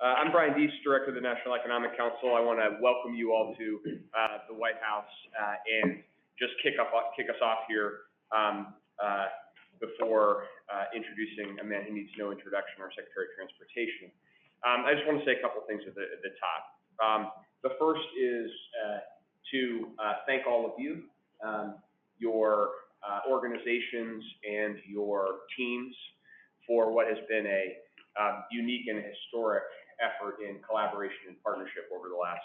I'm Brian Deese, Director of the National Economic Council. I want to welcome you all to the White House and just kick us off here before introducing a man who needs no introduction, our Secretary of Transportation. I just want to say a couple things at the top. The first is to thank all of you, your organizations and your teams for what has been a unique and historic effort in collaboration and partnership over the last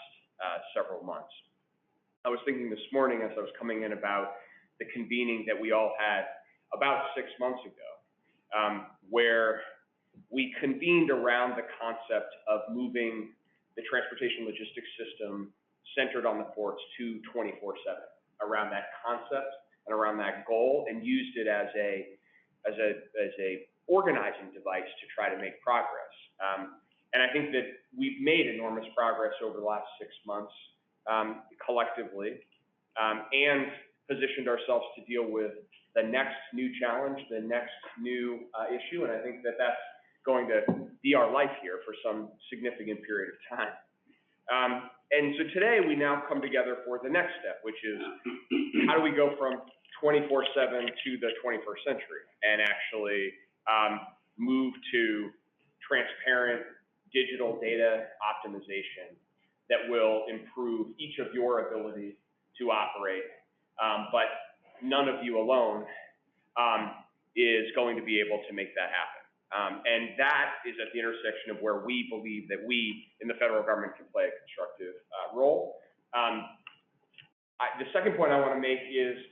several months. I was thinking this morning as I was coming in about the convening that we all had about 6 months ago, where we convened around the concept of moving the transportation logistics system centered on the ports to 24/7, around that concept and around that goal, and used it as a organizing device to try to make progress. And I think that we've made enormous progress over the last 6 months collectively, and positioned ourselves to deal with the next new challenge, the next new issue, and I think that that's going to be our life here for some significant period of time. And so today we now come together for the next step, which is how do we go from 24/7 to the 21st century and actually move to transparent digital data optimization that will improve each of your ability to operate, but none of you alone is going to be able to make that happen. And that is at the intersection of where we believe that we in the federal government can play a constructive role. The second point I want to make is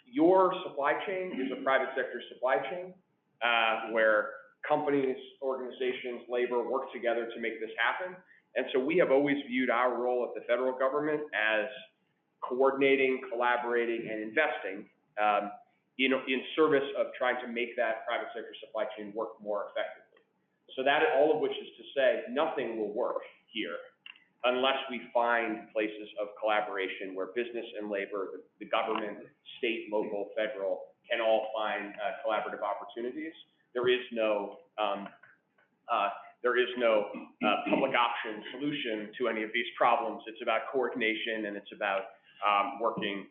your supply chain is a private sector supply chain where companies, organizations, labor work together to make this happen. And so we have always viewed our role at the federal government as coordinating, collaborating, and investing in service of trying to make that private sector supply chain work more effectively. So that, all of which is to say, nothing will work here unless we find places of collaboration where business and labor, the government, state, local, federal, can all find collaborative opportunities. There is no public option solution to any of these problems. It's about coordination, and it's about working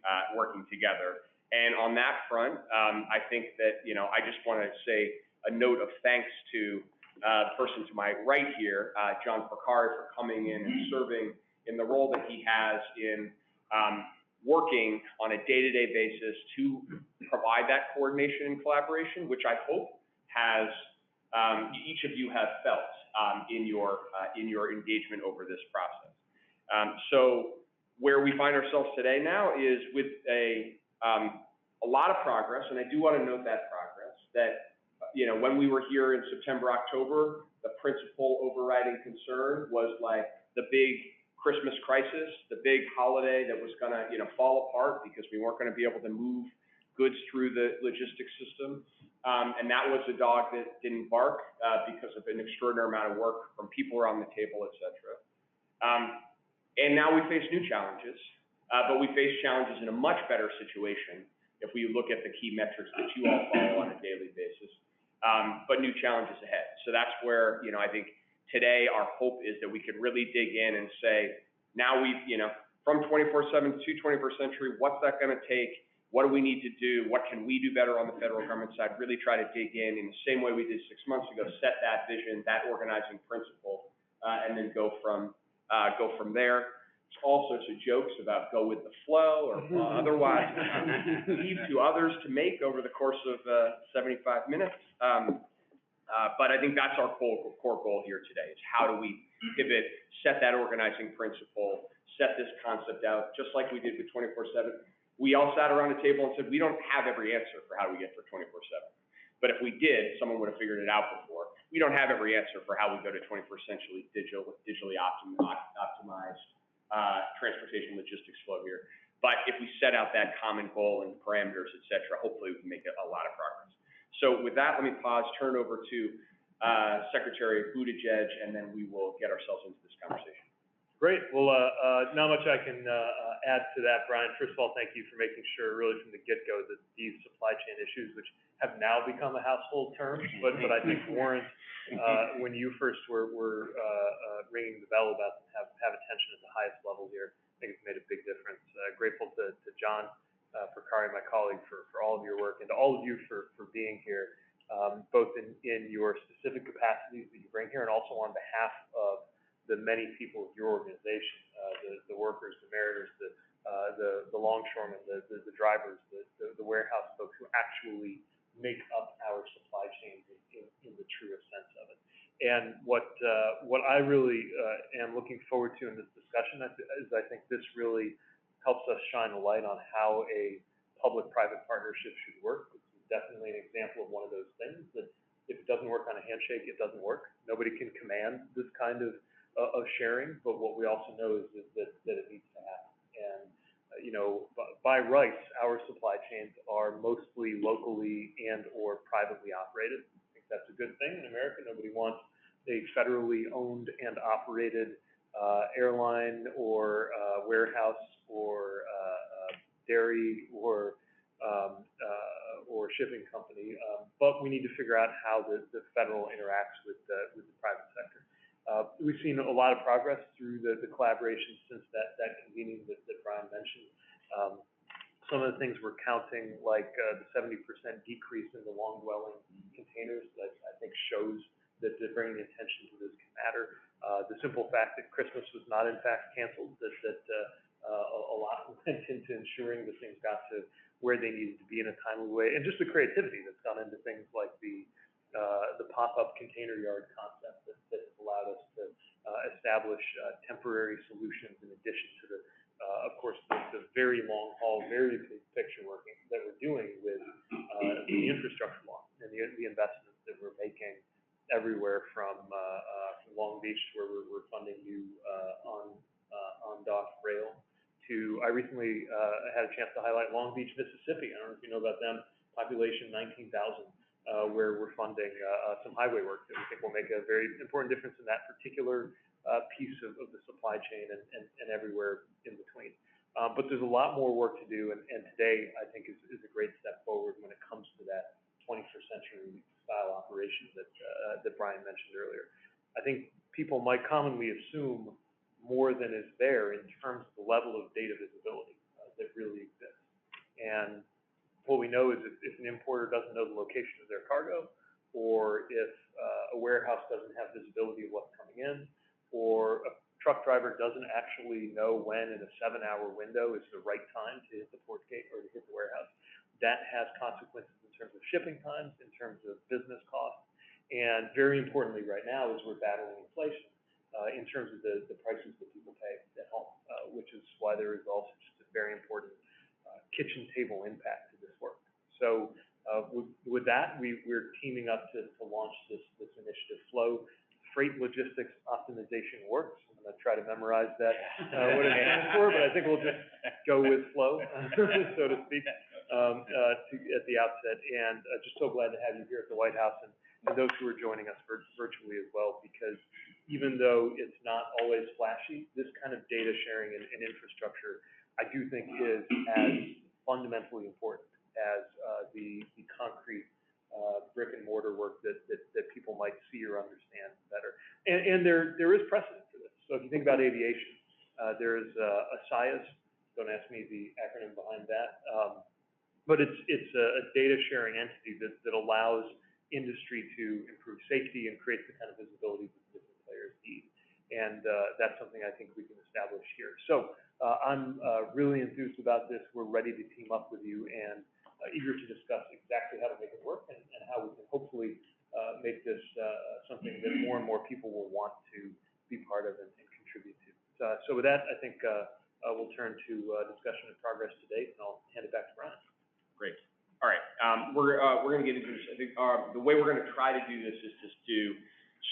together. And on that front, I think that, I just want to say a note of thanks to the person to my right here, John Porcari, for coming in and serving in the role that he has in working on a day-to-day basis to provide that coordination and collaboration, which I hope has each of you have felt in your engagement over this process. So where we find ourselves today now is with a lot of progress, and I do want to note that progress, that when we were here in September, October, the principal overriding concern was like the big Christmas crisis, the big holiday that was going to fall apart because we weren't going to be able to move goods through the logistics system, and that was a dog that didn't bark because of an extraordinary amount of work from people around the table, et cetera. And now we face new challenges, but we face challenges in a much better situation if we look at the key metrics that you all follow on a daily basis, but new challenges ahead. So that's where, I think today our hope is that we could really dig in and say, now we've, from 24/7 to 21st century, what's that going to take? What do we need to do? What can we do better on the federal government side? Really try to dig in the same way we did 6 months ago, set that vision, that organizing principle, and then go from there. There's all sorts of jokes about go with the flow or otherwise leave to others to make over the course of 75 minutes. But I think that's our core goal here today is how do we pivot, set that organizing principle, set this concept out, just like we did with 24/7. We all sat around a table and said, we don't have every answer for how we get for 24/7. But if we did, someone would have figured it out before. We don't have every answer for how we go to 21st century digitally optimized transportation logistics flow here. But if we set out that common goal and parameters, et cetera, hopefully we can make a lot of progress. So with that, let me pause, turn over to Secretary Buttigieg, and then we will get ourselves into this conversation. Great. Well, not much I can add to that, Brian. First of all, thank you for making sure, really from the get-go, that these supply chain issues, which have now become a household term, but I think warrant when you first were ringing the bell about them have attention at the highest level here. I think it's made a big difference. Grateful to John Fercari, my colleague, for all of your work, and to all of you for being here, both in your specific capacities that you bring here, and also on behalf of the many people of your organization, the workers, the mariners, the longshoremen, the drivers, the warehouse folks who actually make up our supply chain in the truest sense of it. And what I really am looking forward to in this discussion is I think this really helps us shine a light on how a public-private partnership should work. It's definitely an example of one of those things that if it doesn't work on a handshake, it doesn't work. Nobody can command this kind of sharing, but what we also know is that it needs to happen. And by rights, our supply chains are mostly locally and or privately operated. I think that's a good thing in America. Nobody wants a federally owned and operated airline or warehouse or dairy or shipping company, but we need to figure out how the federal interacts with the private sector. We've seen a lot of progress through the collaboration since that convening that Brian mentioned. Some of the things we're counting, like the 70% decrease in the long-dwelling containers, that I think shows that bringing attention to this can matter. The simple fact that Christmas was not in fact canceled, that a lot went into ensuring that things got to where they needed to be in a timely way, and just the creativity that's gone into things like the pop-up container yard concept that has allowed us to establish temporary solutions in addition to of course, the very long haul, very big picture work that we're doing with the infrastructure law and the investments that we're making everywhere from Long Beach, where we're funding new on-dock rail, to, I recently had a chance to highlight Long Beach, Mississippi. I don't know if you know about them, population 19,000, where we're funding some highway work that we think will make a very important difference in that particular piece of the supply chain and everywhere in between. But there's a lot more work to do, and today I think is a great step forward when it comes to that 21st century style operation that Brian mentioned earlier. I think people might commonly assume more than is there in terms of the level of data visibility that really exists. And what we know is if an importer doesn't know the location of their cargo, or if a warehouse doesn't have visibility of what's coming in, or a truck driver doesn't actually know when in a 7-hour window is the right time to hit the port gate or to hit the warehouse, that has consequences in terms of shipping times, in terms of business costs, and very importantly right now as we're battling inflation, in terms of the prices that people pay at home, which is why there is also just a very important kitchen table impact to this work. So with that, we're teaming up to launch this initiative, Flow. Freight logistics optimization works. I'm going to try to memorize that, what it stands for, but I think we'll just go with Flow, so to speak, at the outset. And just so glad to have you here at the White House, and those who are joining us virtually as well, because even though it's not always flashy, this kind of data sharing and infrastructure, I do think is as fundamentally important as the concrete brick and mortar work that people might see or understand better. And there is precedent for this. So if you think about aviation, there's a SIAS, don't ask me the acronym behind that, but it's a data sharing entity that allows industry to improve safety and create the kind of visibility that different players need. And that's something I think we can establish here. So I'm really enthused about this. We're ready to team up with you and eager to discuss exactly how to make it work and how we can hopefully make this something that more and more people will want to be part of and contribute to. So with that, I think we'll turn to discussion of progress to date, and I'll hand it back to Brian. Great. All right. We're going to get into this. I think the way we're going to try to do this is just to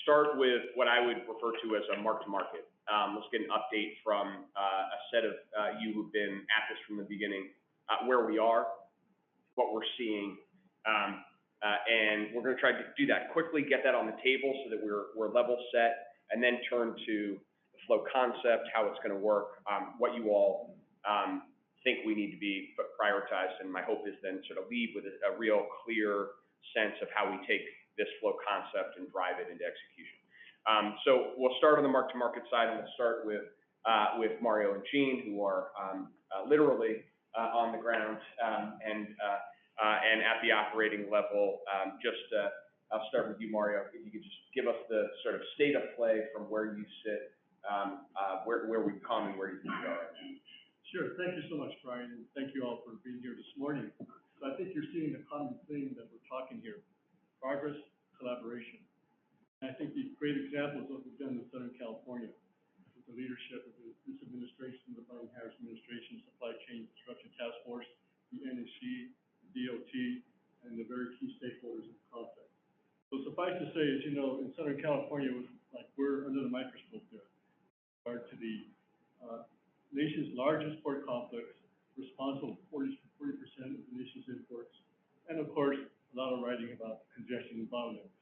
start with what I would refer to as a mark-to-market. Let's get an update from a set of you who've been at this from the beginning, where we are, what we're seeing, and we're going to try to do that quickly, get that on the table so that we're level set, and then turn to the Flow concept, how it's going to work, what you all think we need to be prioritized, and my hope is then sort of leave with a real clear sense of how we take this Flow concept and drive it into execution. So we'll start on the mark-to-market side, and we'll start with Mario and Jean, who are literally on the ground and at the operating level. I'll start with you, Mario. If you could just give us the sort of state of play from where you sit, where we've come and where you think we are. Sure. Thank you so much, Brian, and thank you all for being here this morning. So I think you're seeing the common theme that we're talking here: progress, collaboration. And I think the great example is what we've done in Southern California with the leadership of this administration, the Biden-Harris administration, Supply Chain Disruption Task Force, the NEC, the DOT, and the very key stakeholders in the conflict. So suffice to say, as you know, in Southern California, it was like we're under the microscope there with regard to the nation's largest port complex, responsible for 40% of the nation's imports, and of course, a lot of writing about congestion and bottlenecks.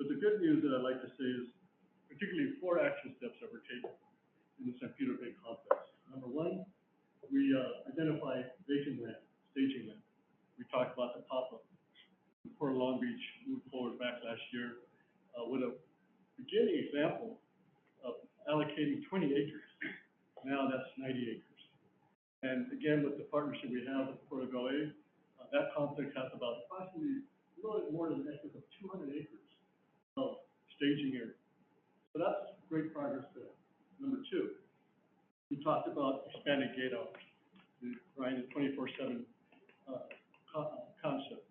But the good news that I'd like to say is particularly 4 action steps that were taken in the San Pedro Bay complex. Number 1, we identified vacant land, staging land. We talked about the pop-up. Port of Long Beach moved forward back last year with a beginning example of allocating 20 acres. Now that's 90 acres. And again, with the partnership we have with Port of LA, that complex has about approximately a little bit more than an excess of 200 acres of staging area. So that's great progress there. Number 2, we talked about expanded gate hours, Ryan, the 24/7 concept.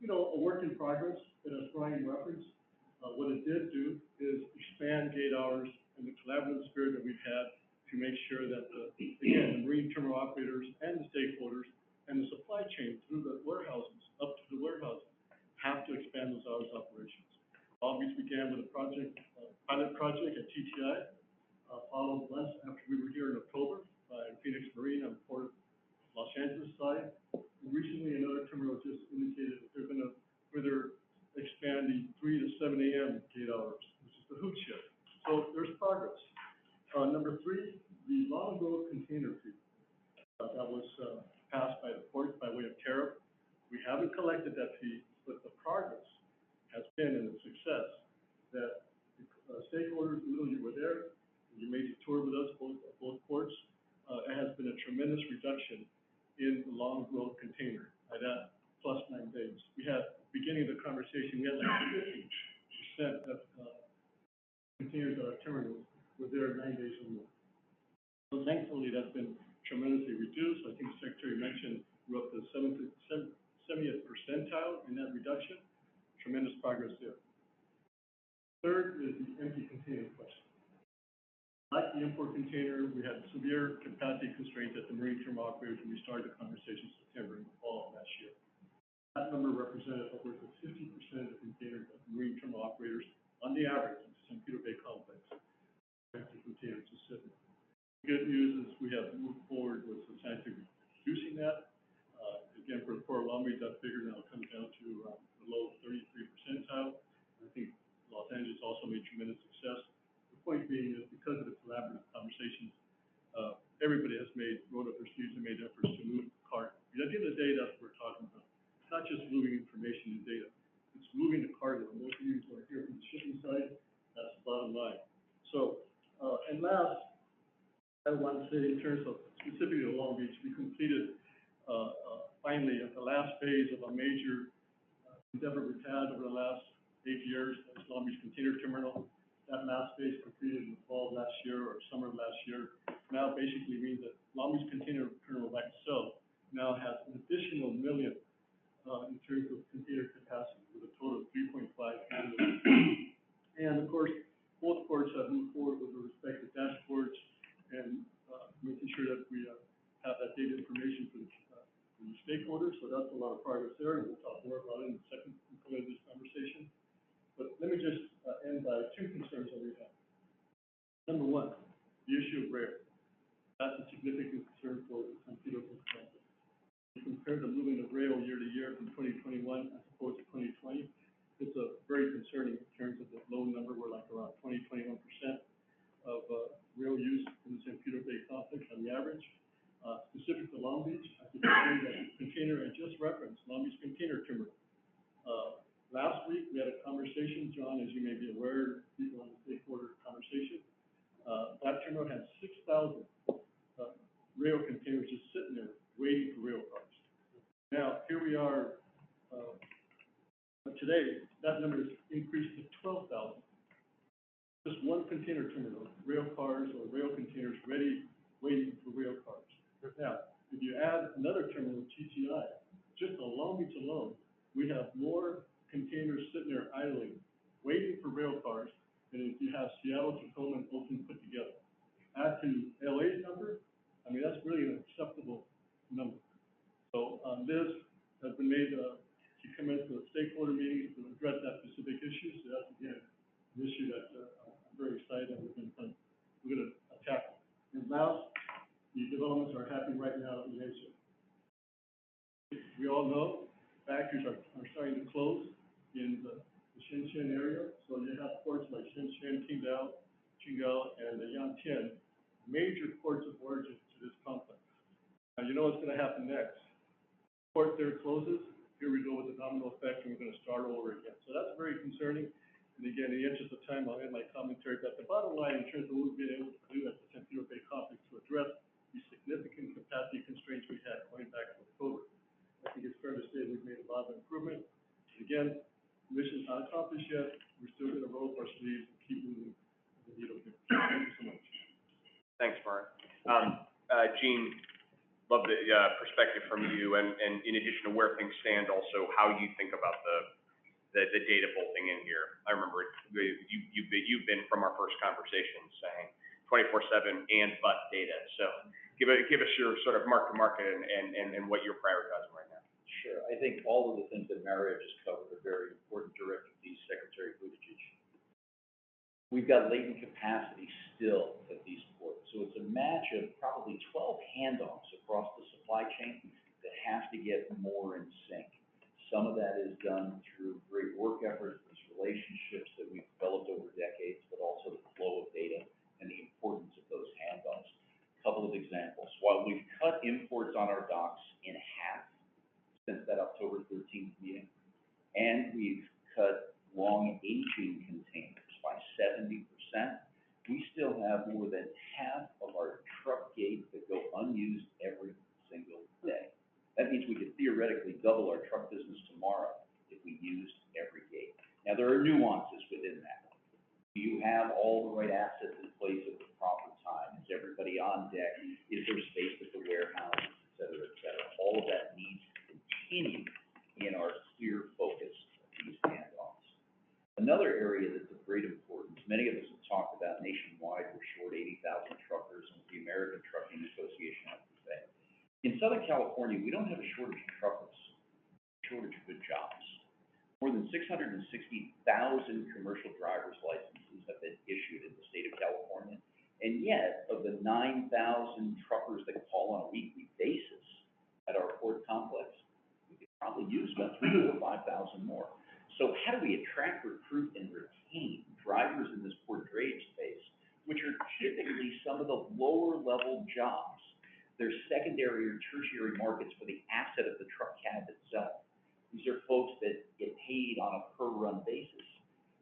You know, a work in progress, but as Brian referenced, what it did do is expand gate hours and the collaborative spirit that we've had to make sure that, again, the marine terminal operators and the stakeholders and the supply chain through the warehouses, up to the warehouses, have to expand those hours of operations. Long Beach began with a pilot project at TTI, followed months after we were here in October by Phoenix Marine on the Port of Los Angeles side. And recently, another terminal just indicated that they're going to further expand the 3 to 7 a.m. gate hours, which is the hoot shift. So there's progress. Number 3, the long road container fee that was passed by the port by way of tariff. We haven't collected that fee, but the progress has been in the success that the stakeholders, you were there, you made the tour with us, both ports. It has been a tremendous reduction in the long road container by that plus 9 days. We had, beginning of the conversation, we had like 50% of containers at our terminals were there 9 days or more. So thankfully, that's been tremendously reduced. I think the Secretary mentioned we're up to the 70th percentile in that reduction. Tremendous progress there. Third is the empty container question. Like the import container, we had severe capacity constraints at the marine terminal operators when we started the conversation in September and the fall of last year. That number represented upwards of 50% of the containers at the marine terminal operators on the average in the San Pedro Bay complex. Empty containers to sit in. The good news is we have moved forward with substantially reducing that. Again, for the Port of Long Beach, that figure now comes down to the low 33 percentile. I think Los Angeles also made tremendous success. The point being is because of the collaborative conversations, everybody has rolled up their sleeves and made efforts to move the cart. Because at the end of the day, that's what we're talking about. It's not just moving information and data. It's moving the cargo. And those of you who are here from the shipping side, that's the bottom line. So, and last, I want to say in terms of specifically the Long Beach, we completed finally at the last phase of a major endeavor we've had over the last 8 years. That's Long Beach Container Terminal. That last phase completed in the fall of last year or summer of last year. Now basically means that Long Beach Container Terminal by itself now has an additional million in terms of container capacity with a total of 3.5 million. And of course, both ports have moved forward with the respective dashboards and making sure that we have that data information for the stakeholders. So that's a lot of progress there, and we'll talk more about it in the second component of this conversation. But let me just end by 2 concerns that we have. Number 1, the issue of rail. That's a significant concern for the San Pedro Bay complex. Compared to moving the rail year to year from 2021 as opposed to 2020, it's very concerning in terms of the low number. We're like around 21% of rail use in the San Pedro Bay complex on the average. Specific to Long Beach, I can tell you that the container I just referenced, Long Beach Container Terminal, Last week, we had a conversation, John, as you may be aware, people on the stakeholder conversation. That terminal had 6,000 rail containers just sitting there waiting for rail cars. Now, here we are, today, that number has increased to 12,000. Just one container terminal, rail cars or rail containers ready, waiting for rail cars. Now, if you add another terminal, TTI, just on Long Beach alone, we have more containers sitting there idling, waiting for rail cars, than if you have Seattle, Tacoma, and Oakland put together. Add to LA's number, I mean, that's really an acceptable number. So, Liz has been made, to come into a stakeholder meeting to address that specific issue, so that's again, an issue that, I'm very excited that we're gonna tackle. And last, the developments are happening right now in Asia. We all know factories are starting to close in the Shenzhen area, so you have ports like Shenzhen, Qingdao, and Yantian, major ports of origin to this complex. Now, you know what's gonna happen next. Port there closes, here we go with the domino effect, and we're gonna start over again. So that's very concerning. And again, in the interest of time, I'll end my commentary, but the bottom line in terms of what we've been able to do at the San Pedro Bay Complex to address these significant capacity constraints we had going back to October. I think it's fair to say we've made a lot of improvement. Again, mission's not accomplished yet. We're still gonna roll up our sleeves and keep moving the needle here. Thank you so much. Thanks, Mark. Gene, love the perspective from you, and in addition to where things stand, also how you think about the data bolting in here. I remember you've been from our first conversation saying 24/7 and but data. So give us your sort of mark to market and what you're prioritizing right now. Sure. I think all of the things that Mario just covered are very important, directed to Secretary Buttigieg. We've got latent capacity still at these ports, so it's a match of probably 12 handoffs across the supply chain that have to get more in sync. Some of that is done through great work efforts, these relationships that we've developed over decades, but also the flow of data and the importance of those handoffs. A couple of examples. While we've cut imports on our docks in half since that October 13th meeting, and we've cut long aging containers by 70%, we still have more than half of our truck gates that go unused every single day. That means we could theoretically double our truck business tomorrow if we used every gate. Now, there are nuances within that. Do you have all the right assets in place at the proper time? Is everybody on deck? Is there space at the warehouse, et cetera, et cetera? All of that needs to continue in our clear focus of these handoffs. Another area that's of great importance, many of us have talked about nationwide, we're short 80,000 truckers, and the American Trucking Association has to say. In Southern California, we don't have a shortage of truckers, a shortage of good jobs. More than 660,000 commercial driver's licenses have been issued in the state of California, and yet, of the 9,000 truckers that call on a weekly basis at our port complex, we could probably use about 3,000 or 5,000 more. So how do we attract, recruit, and retain drivers in this port drayage space, which are typically some of the lower level jobs? They're secondary or tertiary markets for the asset of the truck cab itself. These are folks that get paid on a per run basis,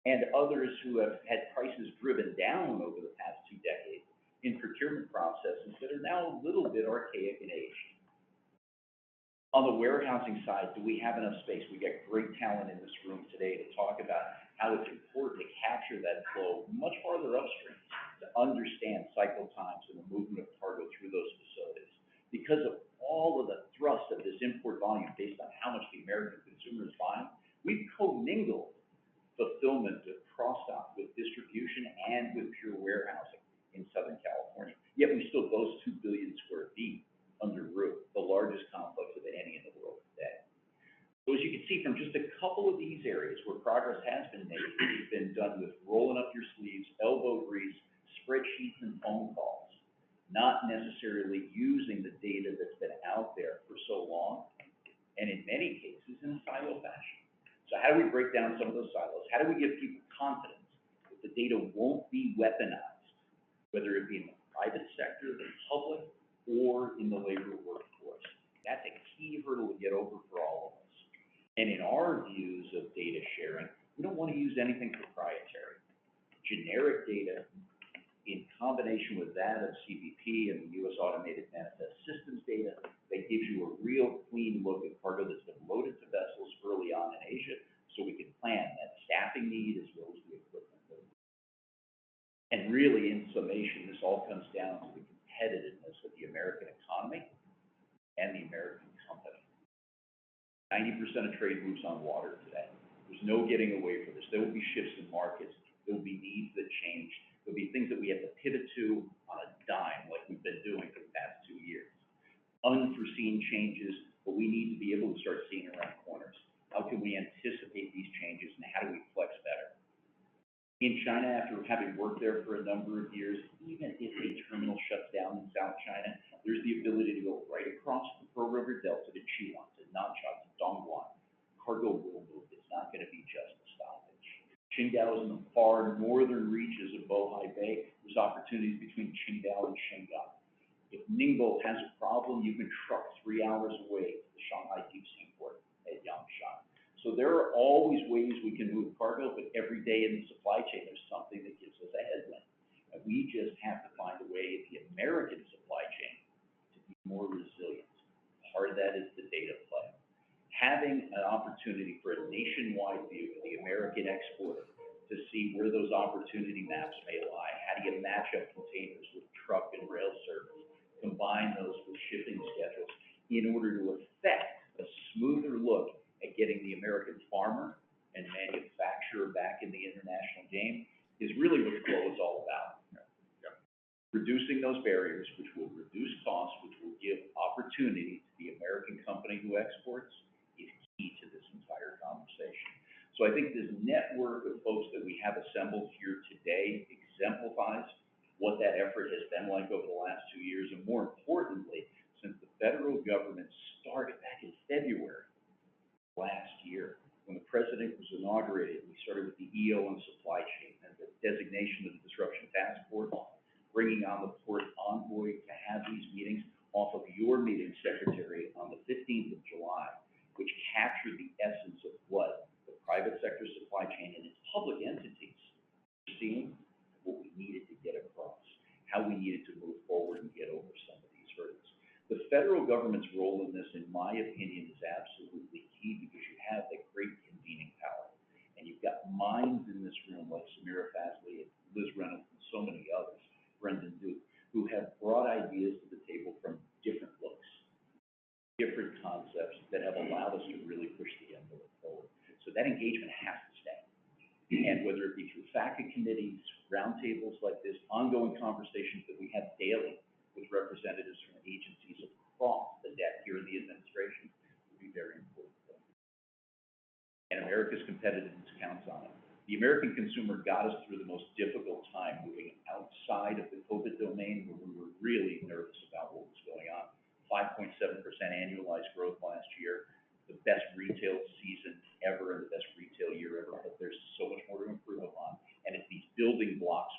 and others who have had prices driven down over the past 2 decades in procurement processes that are now a little bit archaic and aged. On the warehousing side, do we have enough space? We got great talent in this room today to talk about how it's important to capture that flow much farther upstream, to understand cycle times and the movement of cargo through those facilities. Because of all of the thrust of this import volume based on how much the American consumer is buying, we've commingled fulfillment with cross-dock, with distribution, and with pure warehousing in Southern California. Yet we still boast 2 billion square feet under roof, the largest complex of any in the world today. So as you can see from just a couple of these areas where progress has been made, it's been done with rolling up your sleeves, elbow grease, spreadsheets, and phone calls, not necessarily using the data that's been out there for so long, and in many cases in a silo fashion. So how do we break down some of those silos? How do we give people confidence that the data won't be weaponized, whether it be in the private sector, the public, or in the labor workforce? That's a key hurdle to get over for all of us. And in our views of data sharing, anything proprietary. Generic data in combination with that of CBP and the U.S. Automated Manifest Systems data, that gives you a real clean look at cargo that's been loaded to vessels early on in Asia, so we can plan that staffing need as well as the equipment load. And really, in summation, this all comes down to the competitiveness of the American economy and the American company. 90% of trade moves on water today. There's no getting away from this. There will be shifts in markets. There will be needs that change. There'll be things that we have to pivot to on a dime, like we've been doing for the past 2 years. Unforeseen changes, but we need to be able to start seeing around corners. How can we anticipate these changes, and how do we flex better? In China, after having worked there for a number of years, even if a terminal shuts down in South China, there's the ability to go right across the Pearl River Delta to Qiwan, to Nansha, to Dongguan. Cargo will move. It's not going to be just a stoppage. Qingdao is in the far northern reaches of Bohai Bay. There's opportunities between Qingdao and Shanghai. If Ningbo has a problem, you can truck 3 hours away to the Shanghai Deep Sea Port at Yangshan. So there are always ways we can move cargo, but every day in the supply chain, there's something that gives us a headwind. And we just have to find a way, the American supply chain, to be more resilient. Part of that is the data play. Having an opportunity for a nationwide view of the American exporter to see where those opportunity maps may lie. How do you match up containers with truck and rail service? Combine those with shipping schedules in order to effect a smoother look at getting the American farmer and manufacturer back in the international game is really what the Flow is all about. Reducing those barriers, which will reduce costs, which will give opportunity to the American company who exports, is key to this entire conversation. So I think this network of folks that we have assembled here today exemplifies what that effort has been like over the last 2 years, and more importantly, since the federal government started back in February last year, when the president was inaugurated, we started with the EO and supply chain and the designation of the Disruption Task Force, bringing on the port envoy to have these meetings off of your meeting, Secretary, on the 15th of July, which captured the essence of what the private sector supply chain and its public entities were seeing, what we needed to get across, how we needed to move forward and get over some of these hurdles. The federal government's role in this, in my opinion, is absolutely key, because you have that great convening power. And you've got minds in this room like Samira Fasley and Liz Reynolds and so many others, Brendan Duke, who have brought ideas to the table from different looks, different concepts that have allowed us to really push the envelope forward. So that engagement has to stay. And whether it be through FACA committees, roundtables like this, ongoing conversations that we have daily with representatives from agencies across the deck here in the administration, will be very important. And America's competitiveness counts on it. The American consumer got us through the most difficult time moving outside of the COVID domain, where we were really nervous about what was going on. 5.7% annualized growth last year, the best retail season ever and the best retail year ever. But there's so much more to improve upon. And it's these building blocks